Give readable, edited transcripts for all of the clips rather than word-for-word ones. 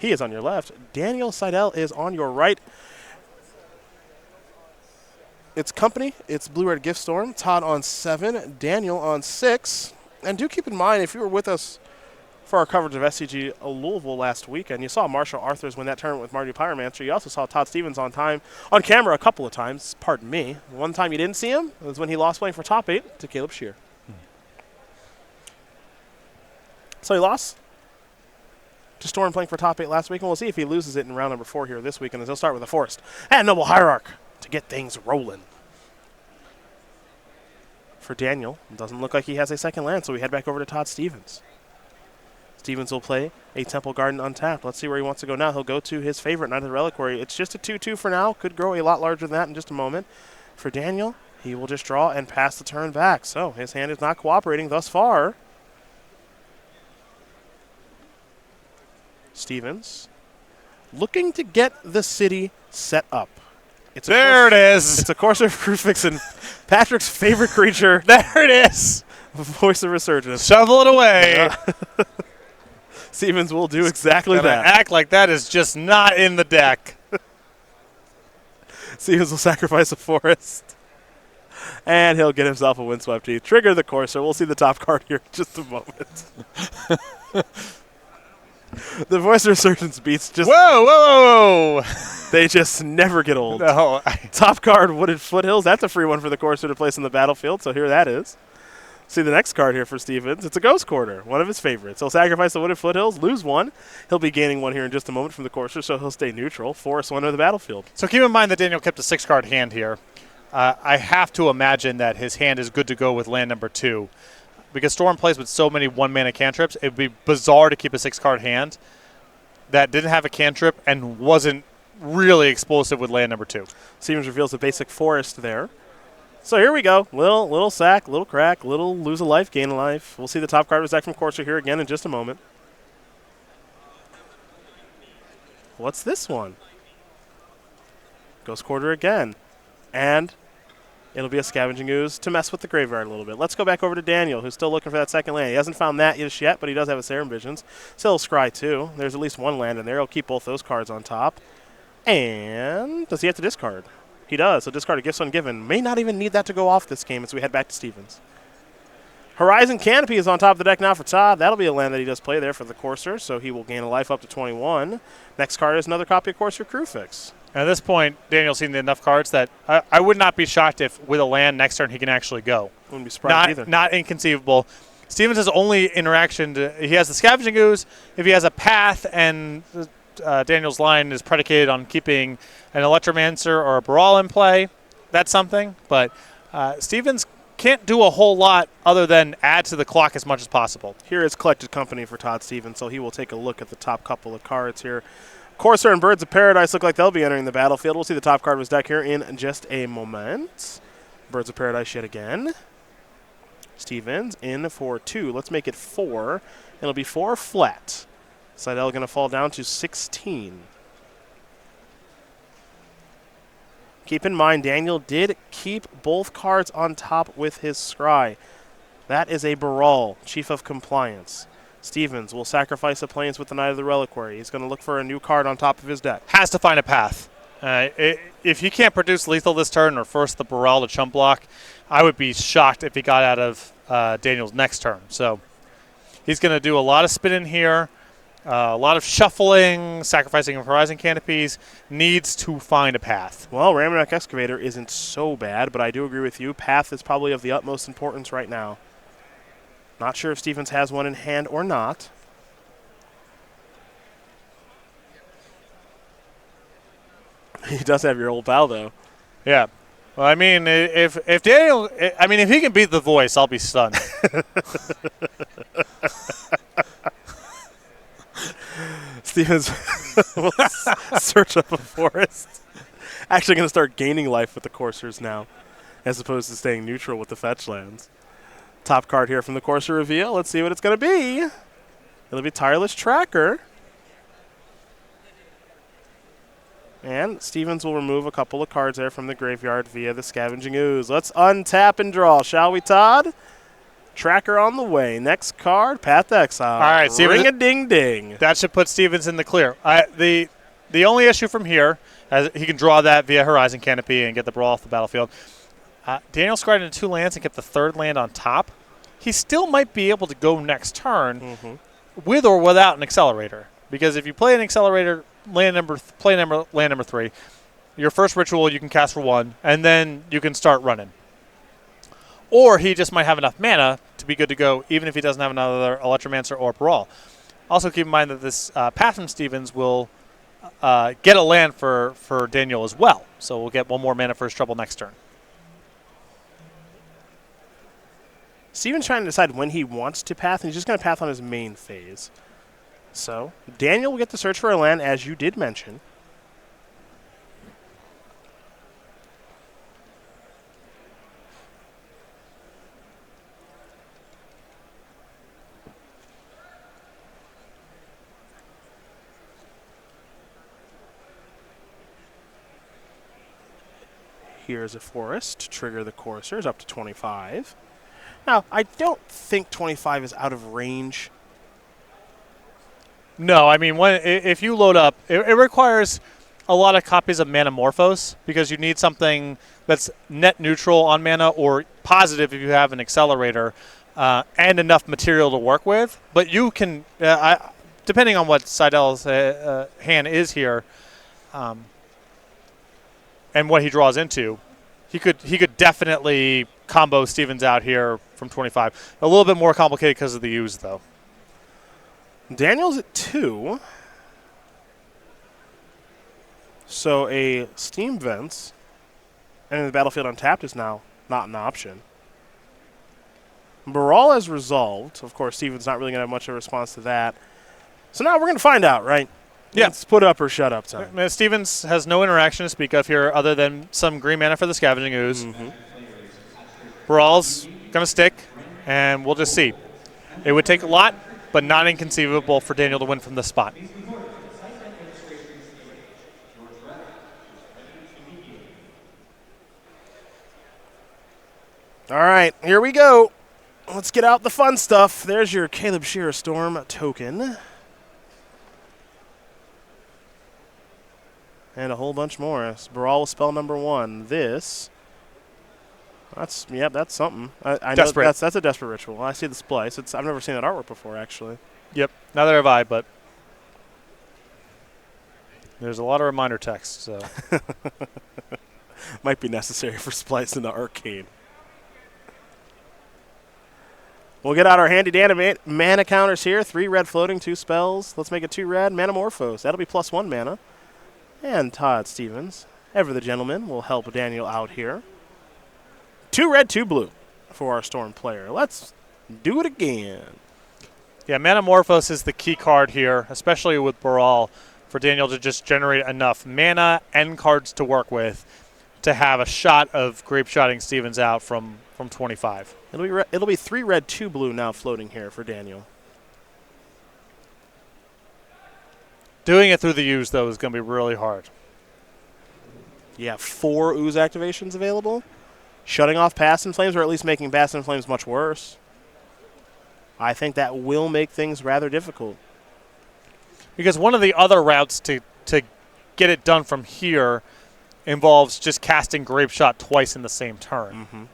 He is on your left. Daniel Seidl is on your right. It's company. It's Blue Red Gift Storm. Todd on 7. Daniel on 6. And do keep in mind, if you were with us for our coverage of SCG Louisville last weekend, you saw Marshall Arthurs win that tournament with Marty Pyromancer. You also saw Todd Stevens on camera a couple of times. Pardon me. One time you didn't see him was when he lost playing for top 8 to Caleb Shear. So he lost to Storm playing for top 8 last week, and we'll see if he loses it in round number 4 here this weekend, as he'll start with the Forest and Noble Hierarch to get things rolling. For Daniel, it doesn't look like he has a second land, so we head back over to Todd Stevens. Stevens will play a Temple Garden untapped. Let's see where he wants to go now. He'll go to his favorite, Knight of the Reliquary. It's just a 2-2 for now. Could grow a lot larger than that in just a moment. For Daniel, he will just draw and pass the turn back. So his hand is not cooperating thus far. Stevens looking to get the city set up. There it is. It's a Corsair Crucifix and Patrick's favorite creature. There it is. Voice of Resurgence. Shovel it away. Yeah. Stevens will do exactly that. Act like that is just not in the deck. Stevens will sacrifice a Forest. And he'll get himself a Windswept Heath. Trigger the Corsair. We'll see the top card here in just a moment. The Voice of Resurgence beats just... Whoa. They just never get old. No. Top card, Wooded Foothills. That's a free one for the Corsair to place on the battlefield, so here that is. See the next card here for Stevens. It's a Ghost Quarter, one of his favorites. He'll sacrifice the Wooded Foothills, lose 1. He'll be gaining 1 here in just a moment from the Corsair, so he'll stay neutral. Force 1 to the battlefield. So keep in mind that Daniel kept a 6-card hand here. I have to imagine that his hand is good to go with land number 2. Because Storm plays with so many 1-mana cantrips, it would be bizarre to keep a 6-card hand that didn't have a cantrip and wasn't really explosive with land number 2. Stevens reveals a basic Forest there. So here we go. Little sack, little crack, little lose a life, gain a life. We'll see the top card was back from Corsair here again in just a moment. What's this one? Ghost Quarter again. And it'll be a Scavenging Ooze to mess with the graveyard a little bit. Let's go back over to Daniel, who's still looking for that second land. He hasn't found that just yet, but he does have a Serum Visions. Still Scry, too. There's at least 1 land in there. He'll keep both those cards on top. And does he have to discard? He does. So discard a Gifts Ungiven. May not even need that to go off this game as we head back to Stevens. Horizon Canopy is on top of the deck now for Todd. That'll be a land that he does play there for the Corsair, so he will gain a life up to 21. Next card is another copy of Corsair Crucifix. At this point, Daniel's seen enough cards that I would not be shocked if with a land next turn he can actually go. Wouldn't be surprised either. Not inconceivable. Stevens' only interaction, he has the Scavenging Ooze. If he has a path and Daniel's line is predicated on keeping an Electromancer or a Baral in play, that's something. But Stevens can't do a whole lot other than add to the clock as much as possible. Here is Collected Company for Todd Stevens, so he will take a look at the top couple of cards here. Corsair and Birds of Paradise look like they'll be entering the battlefield. We'll see the top card of his deck here in just a moment. Birds of Paradise yet again. Stevens in for 2. Let's make it 4. It'll be 4 flat. Seidl going to fall down to 16. Keep in mind, Daniel did keep both cards on top with his Scry. That is a Baral, Chief of Compliance. Stevens will sacrifice a Plains with the Knight of the Reliquary. He's going to look for a new card on top of his deck. Has to find a path. If he can't produce lethal this turn or force the Baral to chump block, I would be shocked if he got out of Daniel's next turn. So he's going to do a lot of spinning here, a lot of shuffling, sacrificing of Horizon Canopies, needs to find a path. Well, Ramonok Excavator isn't so bad, but I do agree with you. Path is probably of the utmost importance right now. Not sure if Stevens has one in hand or not. He does have your old pal, though. Yeah. Well, I mean, if Daniel, I mean, if he can beat the Voice, I'll be stunned. Stevens will search up a Forest. Actually going to start gaining life with the Corsairs now, as opposed to staying neutral with the fetch lands. Top card here from the Corsair reveal. Let's see what it's going to be. It'll be Tireless Tracker. And Stevens will remove a couple of cards there from the graveyard via the Scavenging Ooze. Let's untap and draw, shall we, Todd? Tracker on the way. Next card, Path to Exile. All right, Stevens. Ring-a-ding-ding. That should put Stevens in the clear. The only issue from here, as he can draw that via Horizon Canopy and get the Brawl off the battlefield. Daniel scryed into 2 lands and kept the 3rd land on top. He still might be able to go next turn with or without an Accelerator. Because if you play an Accelerator, land number 3, your first ritual you can cast for 1, and then you can start running. Or he just might have enough mana to be good to go, even if he doesn't have another Electromancer or Brawl. Also keep in mind that this Path from Stevens will get a land for Daniel as well. So we'll get 1 more mana for his trouble next turn. Steven's trying to decide when he wants to path, and he's just going to path on his main phase. So Daniel will get to search for a land, as you did mention. Here's a forest to trigger the coursers up to 25. Now, I don't think 25 is out of range. No, I mean, if you load up, it requires a lot of copies of Manamorphose because you need something that's net neutral on mana or positive if you have an Accelerator and enough material to work with. But you can, depending on what Seidl's hand is here, and what he draws into, he could definitely combo Stevens out here from 25. A little bit more complicated because of the use, though. Daniel's at 2. So a Steam Vents and the battlefield untapped is now not an option. Brawl has resolved. Of course, Stevens not really going to have much of a response to that. So now we're going to find out, right? Yeah. It's put up or shut up time. Stevens has no interaction to speak of here other than some green mana for the Scavenging Ooze. Brawl's going to stick, and we'll just see. It would take a lot, but not inconceivable for Daniel to win from this spot. All right, here we go. Let's get out the fun stuff. There's your Caleb Shearer Storm token. And a whole bunch more. Brawl with spell number 1. That's something. I know that's a desperate ritual. I see the splice. I've never seen that artwork before, actually. Yep, neither have I, but there's a lot of reminder text, so might be necessary for splice in the arcade. We'll get out our handy dandy mana counters here. 3 red floating, 2 spells. Let's make it 2 red. Manamorphose. That'll be +1 mana. And Todd Stevens, ever the gentleman, will help Daniel out here. 2 red, 2 blue for our Storm player. Let's do it again. Yeah, Manamorphose is the key card here, especially with Brawl, for Daniel to just generate enough mana and cards to work with to have a shot of grape-shotting Stevens out from 25. It'll be 3 red, 2 blue now floating here for Daniel. Doing it through the Ooze, though, is going to be really hard. Yeah, 4 Ooze activations available. Shutting off Past in Flames, or at least making Past in Flames much worse. I think that will make things rather difficult. Because one of the other routes to get it done from here involves just casting Grape Shot twice in the same turn.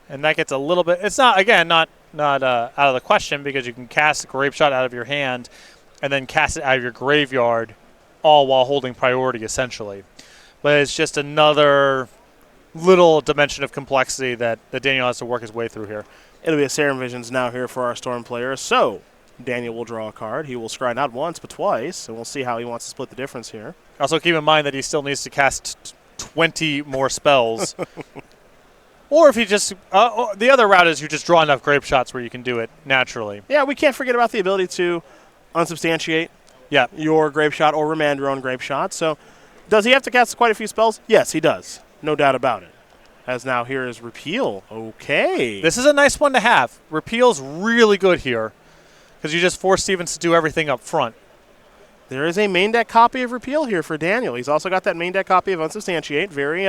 And that gets a little bit... It's not, again, not out of the question because you can cast Grape Shot out of your hand and then cast it out of your graveyard, all while holding priority, essentially. But it's just another little dimension of complexity that Daniel has to work his way through here. It'll be a Serum Visions now here for our Storm player. So Daniel will draw a card. He will scry not once, but twice, and we'll see how he wants to split the difference here. Also, keep in mind that he still needs to cast 20 more spells. Or if he just... the other route is you just draw enough Grape Shots where you can do it naturally. Yeah, we can't forget about the ability to unsubstantiate your Grape Shot or remand your own Grape Shot. So does he have to cast quite a few spells? Yes, he does. No doubt about it. As now here is Repeal. Okay. This is a nice one to have. Repeal's really good here because you just force Stevens to do everything up front. There is a main deck copy of Repeal here for Daniel. He's also got that main deck copy of Unsubstantiate. Very,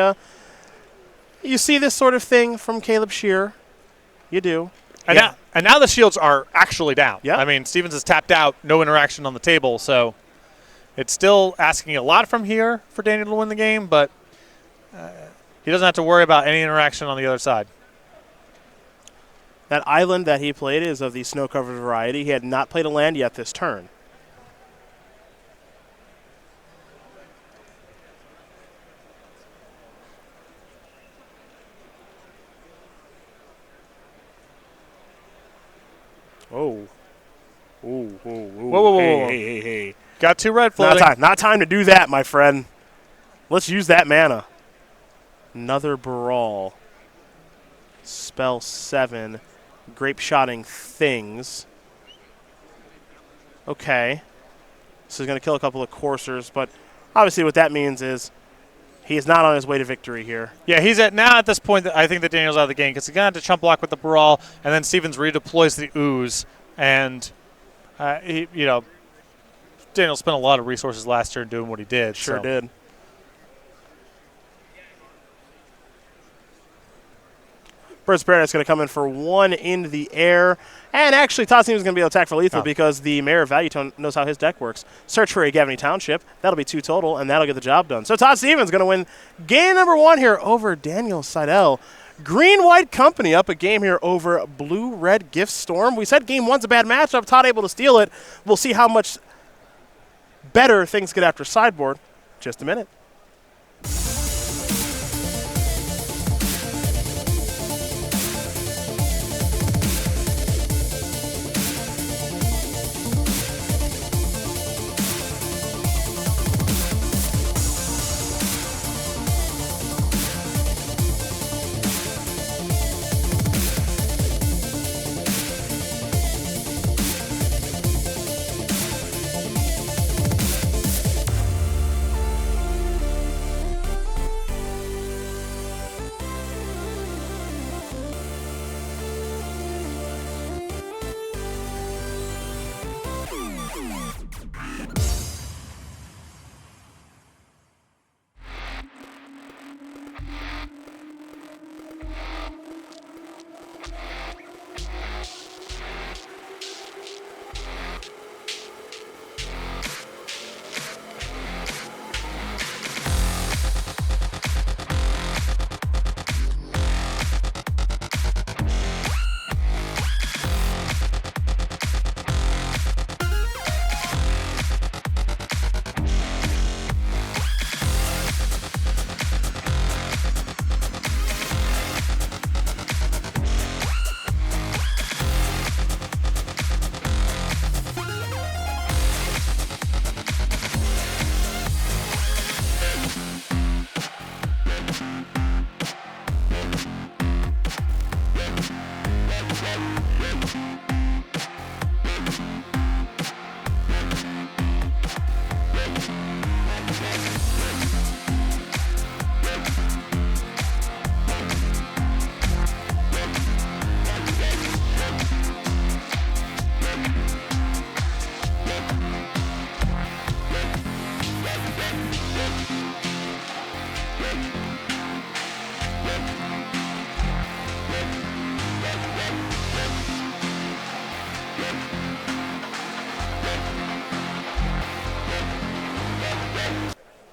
you see this sort of thing from Caleb Shearer. You do. And, now the shields are actually down. Yeah. I mean, Stevens is tapped out, no interaction on the table, so it's still asking a lot from here for Daniel to win the game, but he doesn't have to worry about any interaction on the other side. That island that he played is of the snow-covered variety. He had not played a land yet this turn. Oh. Ooh, ooh, ooh. Whoa. Hey. Got 2 red floating. Not time to do that, my friend. Let's use that mana. Another Brawl. Spell 7. Grape-shotting things. Okay. This is going to kill a couple of coursers, but obviously what that means is he is not on his way to victory here. Yeah, he's at this point. I think that Daniel's out of the game because he's going to have to chump block with the Brawl, and then Stevens redeploys the Ooze, and Daniel spent a lot of resources last turn doing what he did. Sure did. Bird's Paradise is going to come in for 1 in the air. And actually, Todd Stevens is going to be able to attack for lethal because the Mayor of Value Tone knows how his deck works. Search for a Gavany Township. That'll be 2 total, and that'll get the job done. So Todd Stevens is going to win game number 1 here over Daniel Seidl. Green-White Company up a game here over Blue-Red Gift Storm. We said game 1's a bad matchup. Todd able to steal it. We'll see how much better things get after sideboard. Just a minute.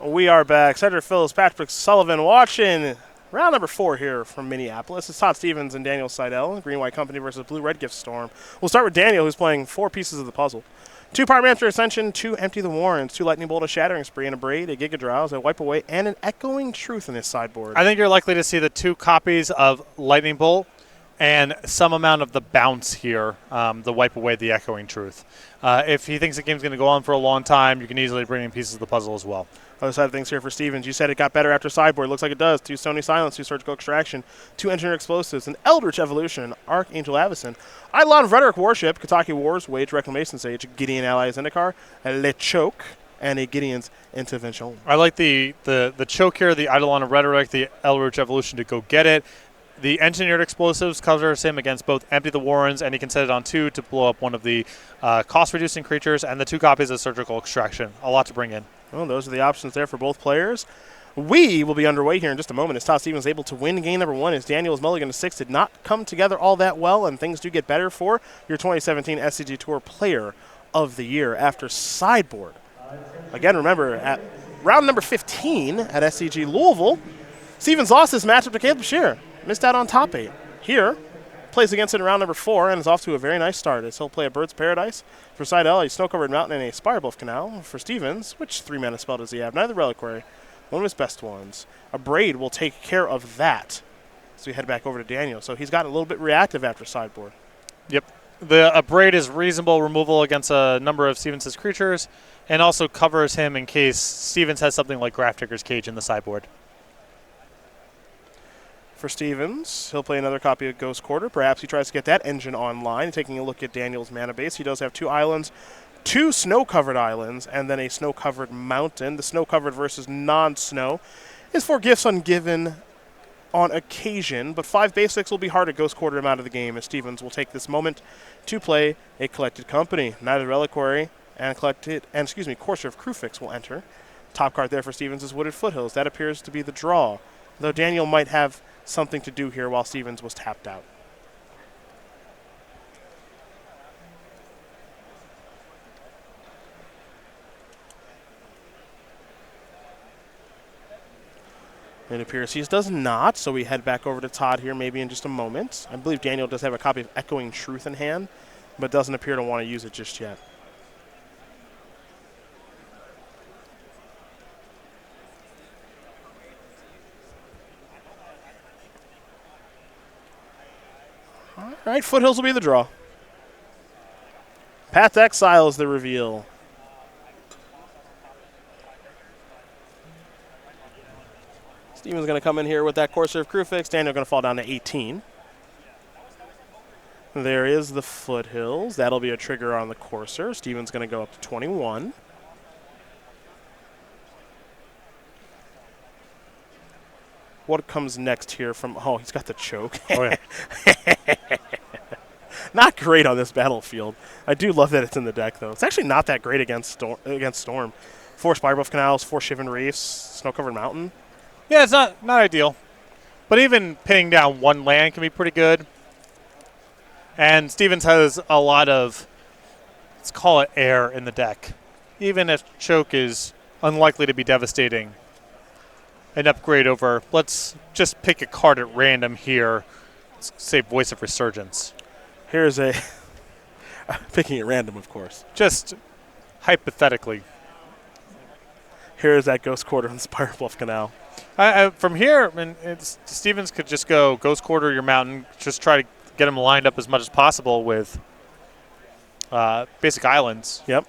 We are back. Cedric Phillips, Patrick Sullivan watching round number 4 here from Minneapolis. It's Todd Stevens and Daniel Seidl, Green-White Company versus Blue-Red Gift Storm. We'll start with Daniel, who's playing 4 pieces of the puzzle. 2 Pyromancer Ascension, 2 Empty the Warrens, 2 Lightning Bolt, a Shattering Spree, and a Braid, a Giga Drowse, a Wipe Away, and an Echoing Truth in his sideboard. I think you're likely to see the 2 copies of Lightning Bolt and some amount of the bounce here, the Wipe Away, the Echoing Truth. If he thinks the game's going to go on for a long time, you can easily bring in pieces of the puzzle as well. Other side of things here for Stevens. You said it got better after sideboard. Looks like it does. 2 Stony Silence, 2 Surgical Extraction, 2 Engineer Explosives, an Eldritch Evolution, Archangel Avacyn, Eidolon Rhetoric Warship, Kataki Wars, Wage Reclamation Sage, Gideon Ally Zendikar, a Lechoke, and a Gideon's Intervention. I like the choke here, the Eidolon Rhetoric, the Eldritch Evolution to go get it. The Engineered Explosives covers him against both Empty the Warrens, and he can set it on 2 to blow up one of the cost-reducing creatures, and the 2 copies of Surgical Extraction. A lot to bring in. Well, those are the options there for both players. We will be underway here in just a moment as Todd Stevens able to win game number 1 as Daniel's mulligan to 6 did not come together all that well, and things do get better for your 2017 SCG Tour Player of the Year after sideboard. Again, remember, at round number 15 at SCG Louisville, Stevens lost his matchup to Caleb Shearer. Missed out on top 8. Here, plays against it in round number 4 and is off to a very nice start as he'll play a Bird's Paradise for Seidl, a Snow-Covered Mountain, and a Spirebluff Canal for Stevens. Which 3-mana spell does he have? Neither Reliquary. One of his best ones. A Braid will take care of that. So we head back over to Daniel. So he's gotten a little bit reactive after sideboard. Yep. A Braid is reasonable removal against a number of Stevens' creatures and also covers him in case Stevens has something like Grafdigger's Cage in the sideboard. For Stevens, he'll play another copy of Ghost Quarter. Perhaps he tries to get that engine online. Taking a look at Daniel's mana base, he does have 2 islands, 2 snow-covered islands, and then a snow-covered mountain. The snow-covered versus non-snow is for gifts ungiven on occasion, but 5 basics will be hard to Ghost Quarter him out of the game as Stevens will take this moment to play a Collected Company. Neither Reliquary and Courser of Crewfix will enter. Top card there for Stevens is Wooded Foothills. That appears to be the draw, though Daniel might have something to do here while Stevens was tapped out. It appears he does not, so we head back over to Todd here maybe in just a moment. I believe Daniel does have a copy of Echoing Truth in hand, but doesn't appear to want to use it just yet. All right, Foothills will be the draw. Path to Exile is the reveal. Steven's going to come in here with that Courser of Crewfix. Daniel going to fall down to 18. There is the Foothills. That'll be a trigger on the Courser. Steven's going to go up to 21. What comes next here from... Oh, he's got the choke. Oh, yeah. Not great on this battlefield. I do love that it's in the deck, though. It's actually not that great against Storm. 4 Spirebluff Canals, 4 Shivan Reefs, Snow-Covered Mountain. Yeah, it's not ideal. But even pinning down 1 land can be pretty good. And Stevens has a lot of, let's call it air in the deck. Even if choke is unlikely to be devastating. An upgrade over, let's just pick a card at random here. Let's say Voice of Resurgence. Here's a, picking at random, of course. Just hypothetically. Here's that Ghost Quarter in Spirebluff Canal. From here, I mean, Stevens could just go Ghost Quarter your mountain, just try to get him lined up as much as possible with basic islands. Yep.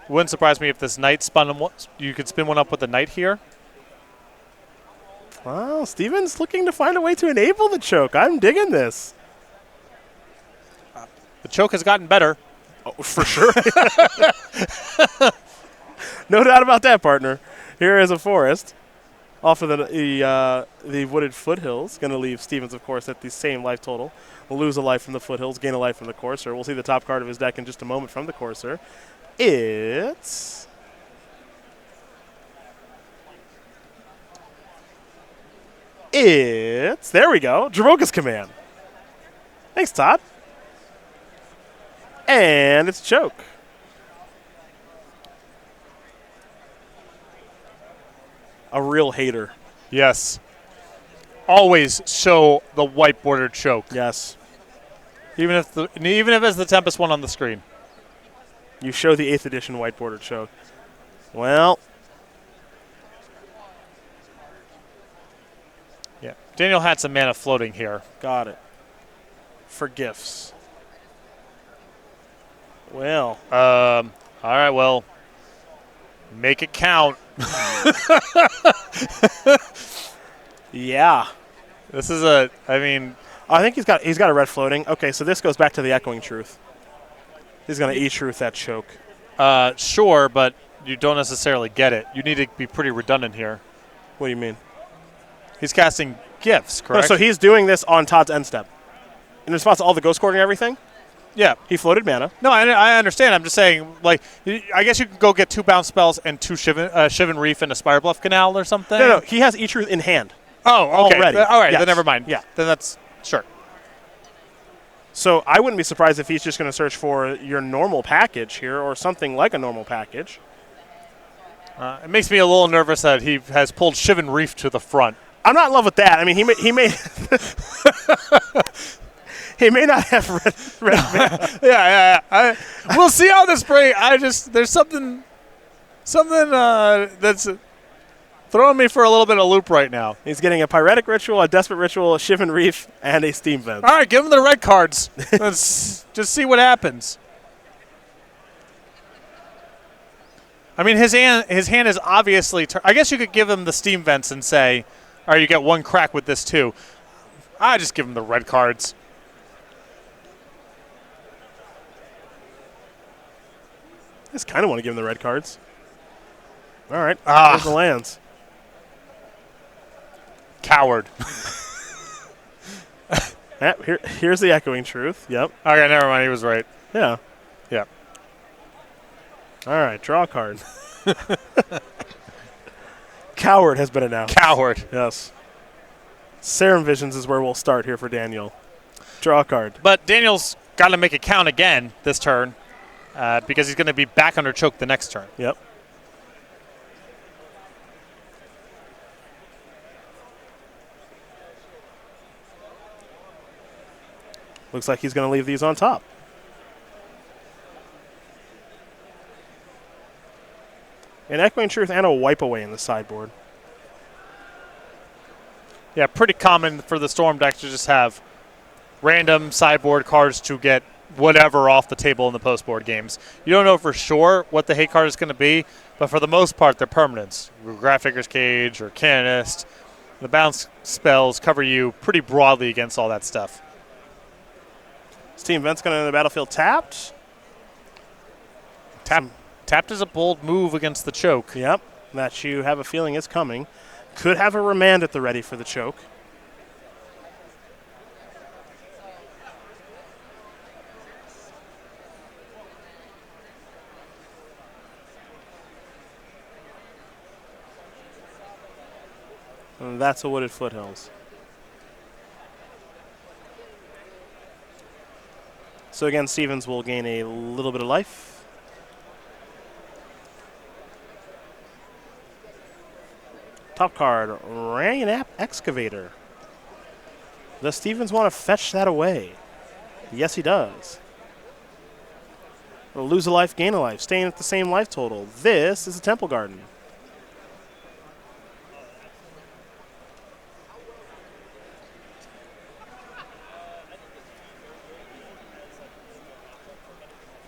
Wouldn't surprise me if this knight spun him. You could spin one up with the knight here. Well, Stevens looking to find a way to enable the choke. I'm digging this. The choke has gotten better. Oh, for sure. No doubt about that, partner. Here is a forest off of the Wooded Foothills. Going to leave Stevens, of course, at the same life total. We'll lose a life from the Foothills, gain a life from the Courser. We'll see the top card of his deck in just a moment from the Courser. It's... there we go, Dromoka's Command. Thanks, Todd. And it's choke. A real hater. Yes. Always show the white bordered choke. Yes. Even if it's the Tempest one on the screen. You show the 8th edition white bordered choke. Well. Yeah. Daniel had some mana floating here. Got it. For gifts. Well. All right, well. Make it count. Yeah. This is I think he's got a red floating. Okay, so this goes back to the Echoing Truth. He's going to E-Truth that choke. Sure, but you don't necessarily get it. You need to be pretty redundant here. What do you mean? He's casting gifts, correct? No, so he's doing this on Todd's end step. In response to all the Ghost Courting and everything? Yeah. He floated mana. No, I understand. I'm just saying, like, I guess you could go get 2 bounce spells and 2 Shivan Reef and a Spire Bluff Canal or something. No, he has E-Truth in hand. Oh, okay. Already. All right, Yes. then never mind. Yeah. Then that's, sure. So I wouldn't be surprised if he's just going to search for your normal package here or something like a normal package. It makes me a little nervous that he has pulled Shivan Reef to the front. I'm not in love with that. I mean, he may he may not have red mana. Yeah. We'll see how this breaks. There's something that's throwing me for a little bit of a loop right now. He's getting a Pyretic Ritual, a Desperate Ritual, a Shivan Reef, and a Steam Vent. All right, give him the red cards. Let's just see what happens. I mean, his hand is obviously. I guess you could give him the Steam Vents and say, "All right, you get 1 crack with this too." I just give him the red cards. I just kind of want to give him the red cards. All right, there's the lands. Coward. Here's the Echoing Truth. Yep. Okay, never mind. He was right. Yeah. Yeah. All right, draw a card. Coward has been announced. Coward. Yes. Serum Visions is where we'll start here for Daniel. Draw a card. But Daniel's got to make it count again this turn because he's going to be back under choke the next turn. Yep. Looks like he's going to leave these on top. An Echoing Truth and a Wipe Away in the sideboard. Yeah, pretty common for the Storm deck to just have random sideboard cards to get whatever off the table in the post-board games. You don't know for sure what the hate card is going to be, but for the most part, they're permanents. Graphicer's Cage or Canonist. The bounce spells cover you pretty broadly against all that stuff. Steam Vent's going to enter the battlefield tapped. Tapped is a bold move against the choke. Yep, that you have a feeling is coming. Could have a Remand at the ready for the choke. And that's a Wooded Foothills. So again, Stevens will gain a little bit of life. Top card, Ragnap Excavator. Does Stevens want to fetch that away? Yes, he does. We'll lose a life, gain a life, staying at the same life total. This is a Temple Garden.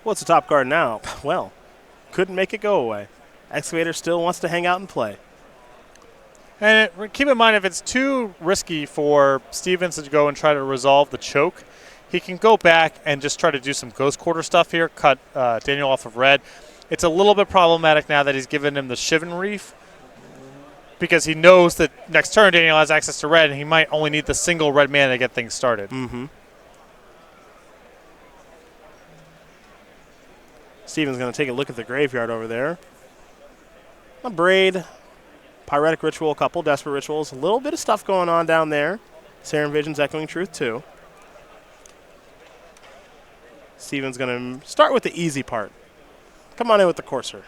What's the top card now? Well, couldn't make it go away. Excavator still wants to hang out and play. And keep in mind, if it's too risky for Stevens to go and try to resolve the choke, he can go back and just try to do some Ghost Quarter stuff here, cut Daniel off of red. It's a little bit problematic now that he's given him the Shivan Reef because he knows that next turn Daniel has access to red and he might only need the single red mana to get things started. Mm-hmm. Steven's going to take a look at the graveyard over there. A Braid. Pyretic Ritual, a couple Desperate Rituals, a little bit of stuff going on down there. Serum Visions, Echoing Truth, too. Steven's going to start with the easy part. Come on in with the Courser.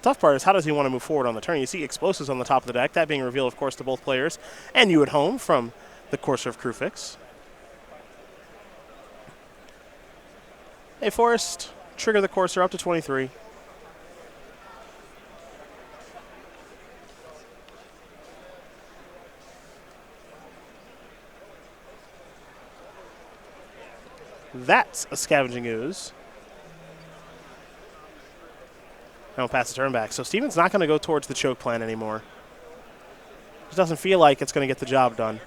Tough part is how does he want to move forward on the turn? You see explosives on the top of the deck, that being revealed, of course, to both players and you at home from the Courser of Crewfix. Hey, Forrest, trigger the Courser up to 23. That's a Scavenging Ooze. And we'll pass the turn back. So Steven's not going to go towards the choke plan anymore. It doesn't feel like it's going to get the job done.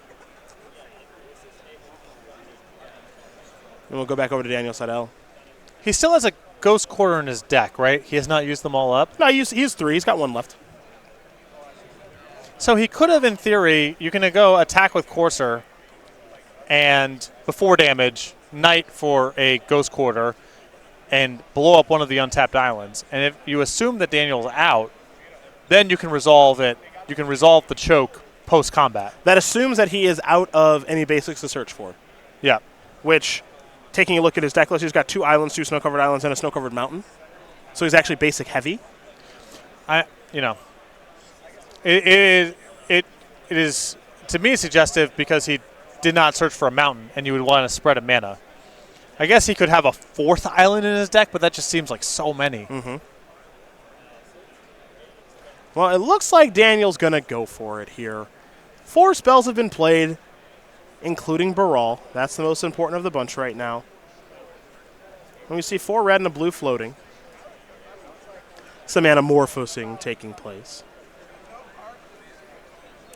And we'll go back over to Daniel Seidl. He still has a Ghost Quarter in his deck, right? He has not used them all up? No, he used 3. He's got 1 left. So he could have, in theory, you can go attack with Courser and before damage, Knight for a Ghost Quarter, and blow up one of the untapped islands. And if you assume that Daniel's out, then you can resolve it. You can resolve the choke post-combat. That assumes that he is out of any basics to search for. Yeah. Which, taking a look at his deck list, he's got 2 islands, 2 snow-covered islands, and a snow-covered mountain. So he's actually basic heavy. It is, to me, suggestive because he did not search for a mountain, and you would want to spread a mana. I guess he could have a 4th island in his deck, but that just seems like so many. Mm-hmm. Well, it looks like Daniel's going to go for it here. 4 spells have been played, including Baral. That's the most important of the bunch right now. And we see 4 red and a blue floating. Some anamorphosing taking place.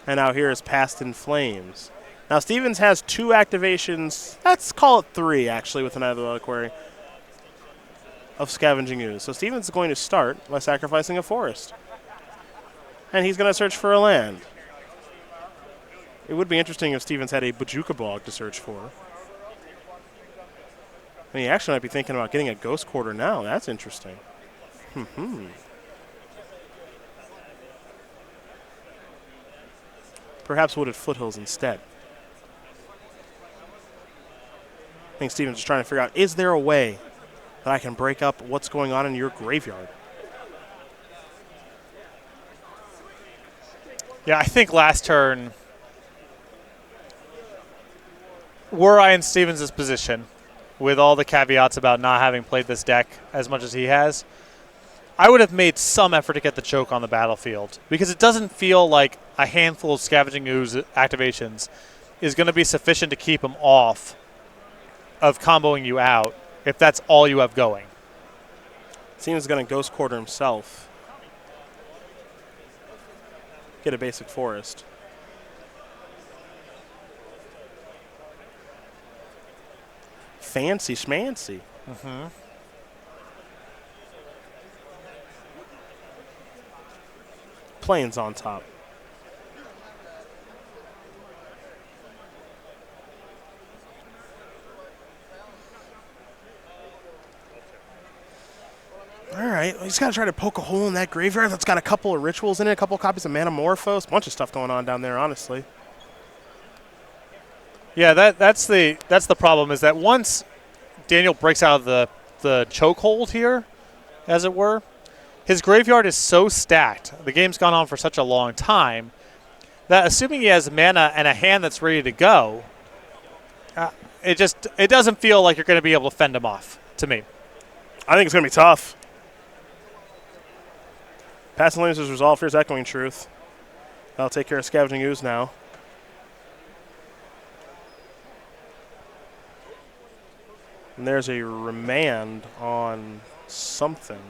And now here is Past in Flames. Now Stevens has 2 activations. Let's call it 3, actually, with an Either Query of Scavenging Ooze. So Stevens is going to start by sacrificing a forest. And he's going to search for a land. It would be interesting if Stevens had a Bojuka Bog to search for. And he actually might be thinking about getting a Ghost Quarter now. That's interesting. Perhaps Wooded Foothills instead. I think Stevens is trying to figure out, is there a way that I can break up what's going on in your graveyard? Yeah, I think last turn, were I in Stevens' position, with all the caveats about not having played this deck as much as he has, I would have made some effort to get the choke on the battlefield, because it doesn't feel like a handful of Scavenging Ooze activations is going to be sufficient to keep him off of comboing you out if that's all you have going. Seems going to Ghost Quarter himself. Get a basic forest. Fancy schmancy. Mm-hmm. Plains on top. All right, well, he's got to try to poke a hole in that graveyard that's got a couple of rituals in it, a couple of copies of Manamorphose, a bunch of stuff going on down there, honestly. Yeah, that's the problem, is that once Daniel breaks out of the chokehold here, as it were, his graveyard is so stacked, the game's gone on for such a long time, that assuming he has mana and a hand that's ready to go, it doesn't feel like you're going to be able to fend him off, to me. I think it's going to be tough. Past in Flames is resolved. Here's Echoing Truth. That'll take care of Scavenging Ooze now. And there's a remand on something.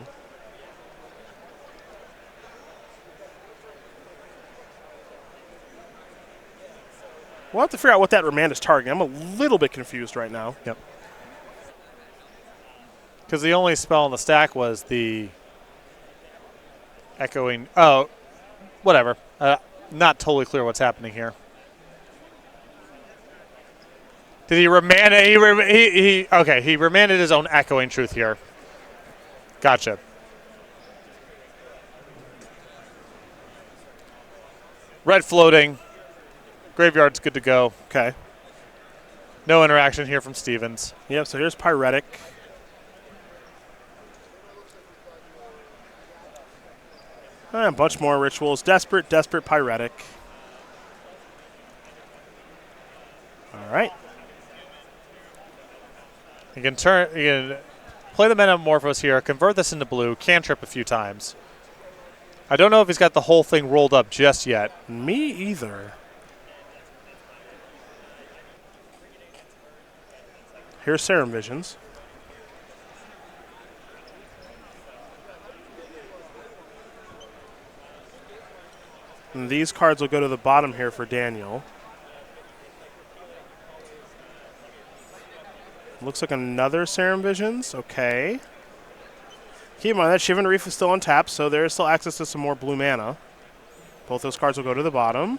We'll have to figure out what that remand is targeting. I'm a little bit confused right now. Yep. Because the only spell on the stack was the Echoing. Oh, whatever. Not totally clear what's happening here. Did he remand it? Okay, he remanded his own Echoing Truth here. Gotcha. Red floating. Graveyard's good to go. Okay. No interaction here from Stevens. Yep, so here's Pyretic. A bunch more rituals. Desperate, Pyretic. All right. You can play the Metamorphose here, convert this into blue, cantrip a few times. I don't know if he's got the whole thing rolled up just yet. Me either. Here's Serum Visions. And these cards will go to the bottom here for Daniel. Looks like another Serum Visions. Okay. Keep in mind that Shivan Reef is still untapped, so there's still access to some more blue mana. Both those cards will go to the bottom.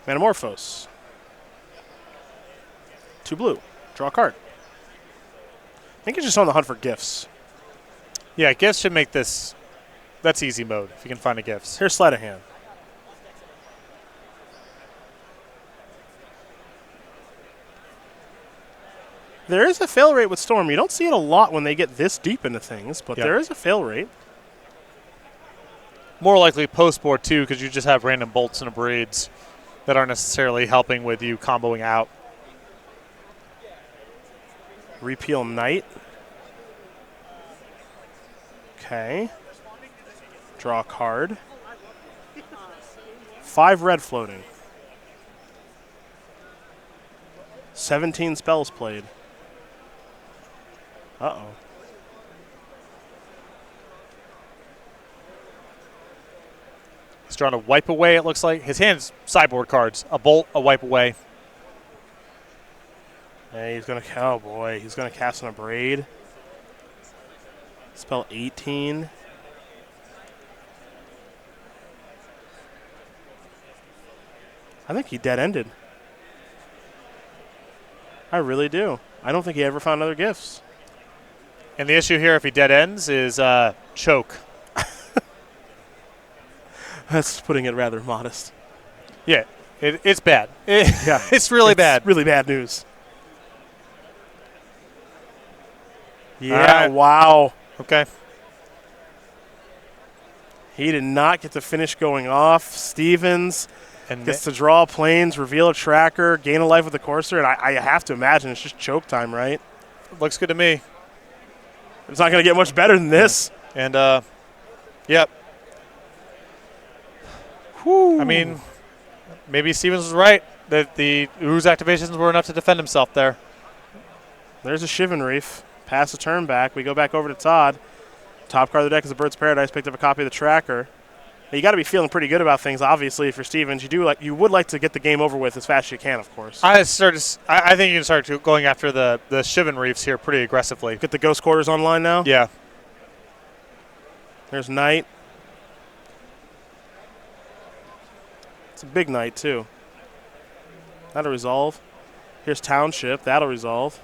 Manamorphose. 2 blue. Draw a card. I think he's just on the hunt for gifts. Yeah, gifts should make this. That's easy mode if you can find a gifts. Here's sleight of hand. There is a fail rate with Storm. You don't see it a lot when they get this deep into things, but there is a fail rate. More likely post-board, too, because you just have random bolts and abrades that aren't necessarily helping with you comboing out. Repeal Knight. Okay. Draw a card. 5 red floating. 17 spells played. Uh-oh. He's trying to wipe away, it looks like. His hand's sideboard cards. A bolt, a wipe away. Hey, he's going to, oh boy, he's going to cast an Abrade. Spell 18. I think he dead-ended. I really do. I don't think he ever found other gifts. And the issue here, if he dead ends, is choke. That's putting it rather modest. Yeah, it's bad. It's really bad. Really bad news. Yeah, wow. Okay. He did not get to finish going off. Stevens gets to draw planes, reveal a tracker, gain a life with the courser, and I have to imagine it's just choke time, right? Looks good to me. It's not going to get much better than this. And, yep. Whew. I mean, maybe Stevens was right that the Ooze activations were enough to defend himself there. There's a Shivan Reef. Pass a turn back. We go back over to Todd. Top card of the deck is a Bird's Paradise. Picked up a copy of the tracker. Now, you got to be feeling pretty good about things, obviously, if you're Stevens. You would like to get the game over with as fast as you can, of course. I think you can start going after the Shivan Reefs here pretty aggressively. Get the Ghost Quarters online now? Yeah. There's Knight. It's a big Knight, too. That'll resolve. Here's Township. That'll resolve.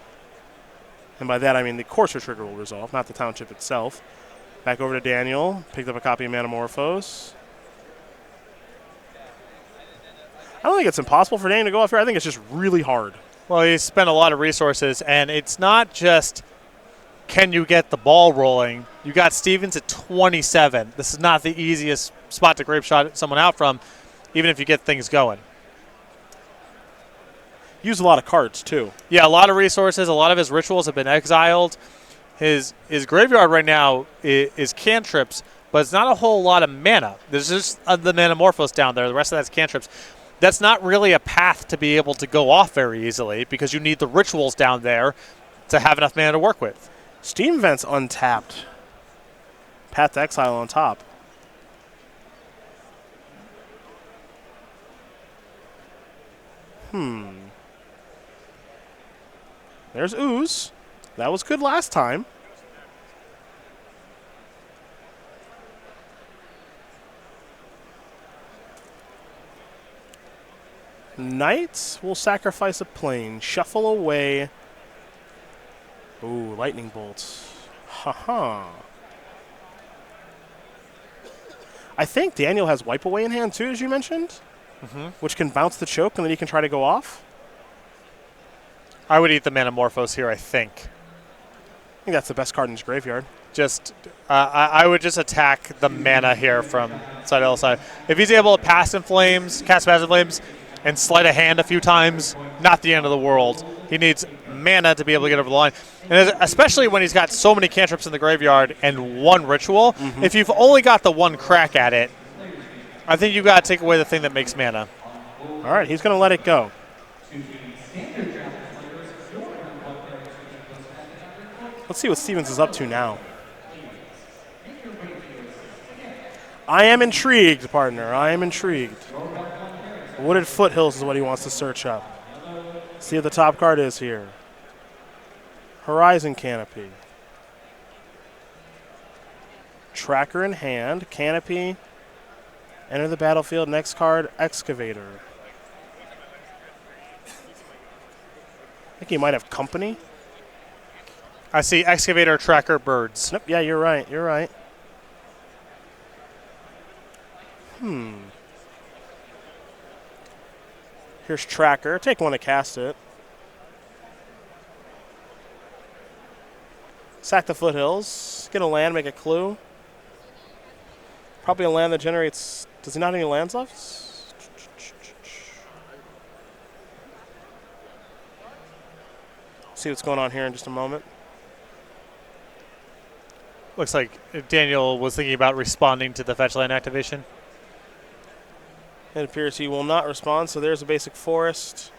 And by that, I mean the Courser trigger will resolve, not the Township itself. Back over to Daniel. Picked up a copy of Manamorphose. I don't think it's impossible for Daniel to go off here. I think it's just really hard. Well, he spent a lot of resources, and it's not just can you get the ball rolling. You got Stevens at 27. This is not the easiest spot to grape shot someone out from, even if you get things going. Use a lot of cards, too. Yeah, a lot of resources. A lot of his rituals have been exiled. His graveyard right now is cantrips, but it's not a whole lot of mana. There's just the Manamorphose down there. The rest of that's cantrips. That's not really a path to be able to go off very easily because you need the rituals down there to have enough mana to work with. Steam Vent's untapped. Path to Exile on top. There's Ooze. That was good last time. Knights will sacrifice a plane. Shuffle away. Ooh, lightning bolts. Ha-ha. I think Daniel has Wipe Away in hand too, as you mentioned, which can bounce the choke and then he can try to go off. I would eat the Manamorphose here, I think. I think that's the best card in his graveyard. I would just attack the mana here from Seidl side. If he's able to cast Passive Flames, and sleight a hand a few times, not the end of the world. He needs mana to be able to get over the line. And especially when he's got so many cantrips in the graveyard and one ritual, if you've only got the one crack at it, I think you've got to take away the thing that makes mana. All right, he's going to let it go. Let's see what Stevens is up to now. I am intrigued, partner. I am intrigued. Wooded Foothills is what he wants to search up. See what the top card is here. Horizon Canopy. Tracker in hand. Canopy. Enter the battlefield. Next card, Excavator. think he might have company. I see excavator, tracker, birds. Nope. Yeah, you're right. You're right. Here's tracker. Take one to cast it. Sack the foothills. Get a land, make a clue. Probably a land that generates... Does he not have any lands left? See what's going on here in just a moment. Looks like Daniel was thinking about responding to the fetch land activation. It appears he will not respond, so there's a basic forest.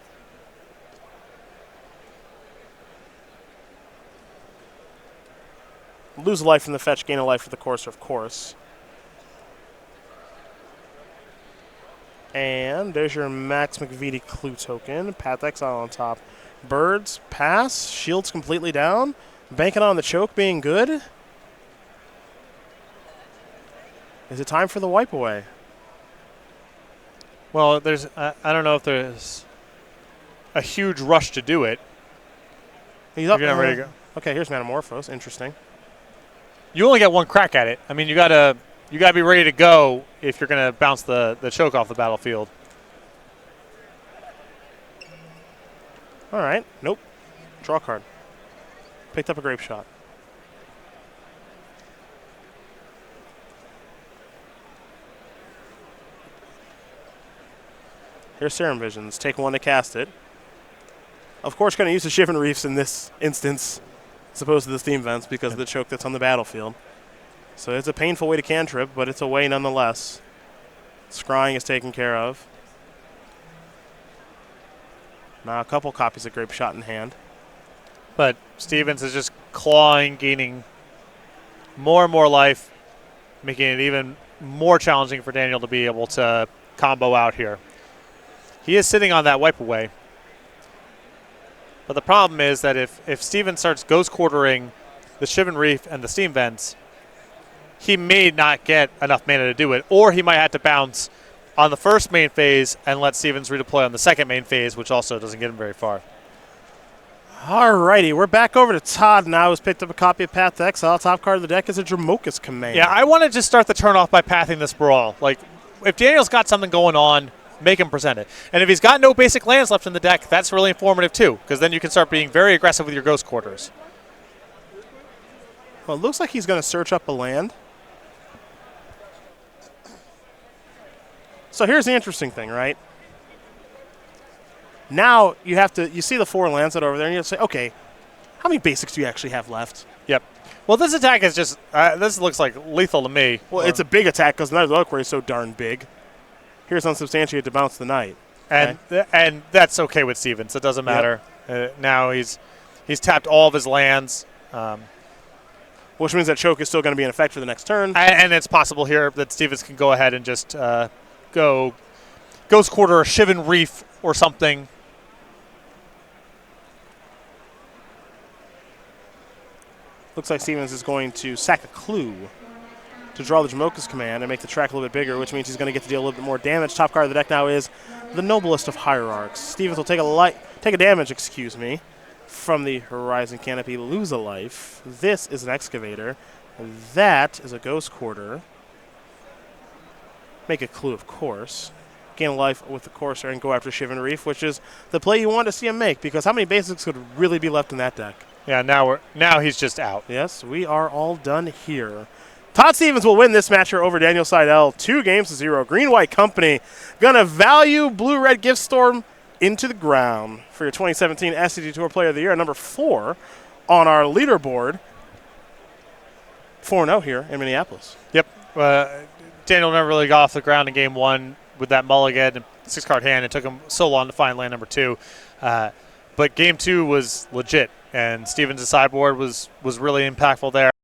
Lose a life from the fetch, gain a life for the courser, of course. And there's your Max McVitie clue token. Path Exile on top. Birds, pass. Shields completely down. Banking on the choke being good. Is it time for the wipe away? Well, there's I don't know if there's a huge rush to do it. He's up. You're not ready to go. Okay, here's Metamorphose. Interesting. You only get one crack at it. I mean, you gotta be ready to go if you're gonna bounce the choke off the battlefield. All right. Nope. Draw a card. Picked up a Grape Shot. Here's Serum Visions. Take one to cast it. Of course, going to use the Shivan Reefs in this instance, as opposed to the Steam Vents, because of the choke that's on the battlefield. So it's a painful way to cantrip, but it's a way nonetheless. Scrying is taken care of. Now a couple copies of Grape Shot in hand. But Stevens is just clawing, gaining more and more life, making it even more challenging for Daniel to be able to combo out here. He is sitting on that wipe away. But the problem is that if Steven starts ghost quartering the Shivan Reef and the Steam Vents, he may not get enough mana to do it, or he might have to bounce on the first main phase and let Stevens redeploy on the second main phase, which also doesn't get him very far. Alrighty, we're back over to Todd now, who's picked up a copy of Path to Exile. Top card of the deck is a Dramokus Command. Yeah, I want to just start the turn off by pathing this Brawl. Like, if Daniel's got something going on, make him present it. And if he's got no basic lands left in the deck, that's really informative too, because then you can start being very aggressive with your Ghost Quarters. Well, it looks like he's going to search up a land. So here's the interesting thing, right? Now you see the 4 lands that are over there, and you say, okay, how many basics do you actually have left? Yep. Well, this attack is just, this looks like lethal to me. Well, it's a big attack because the other query is so darn big. Here's Unsubstantiated to bounce the Knight. And and that's okay with Stevens. It doesn't matter. Yep. Now he's tapped all of his lands. Which means that choke is still going to be in effect for the next turn. And it's possible here that Stevens can go ahead and just go Ghost Quarter or Shivan Reef or something. Looks like Stevens is going to sack a clue to draw the Dramokus Command and make the track a little bit bigger, which means he's going to get to deal a little bit more damage. Top card of the deck now is the Noblest of Hierarchs. Stevens will take a damage, from the Horizon Canopy, lose a life. This is an Excavator. That is a Ghost Quarter. Make a clue, of course. Gain a life with the Courser and go after Shivan Reef, which is the play you want to see him make, because how many basics could really be left in that deck? Yeah, now he's just out. Yes, we are all done here. Todd Stevens will win this match here over Daniel Seidl, 2-0. Green-White Company gonna value Blue-Red Gift Storm into the ground for your 2017 SCG Tour Player of the Year, number 4 on our leaderboard. 4-0 here in Minneapolis. Yep. Daniel never really got off the ground in game 1 with that mulligan and 6-card hand. It took him so long to find land number 2. But game 2 was legit, and Stevens' sideboard was really impactful there.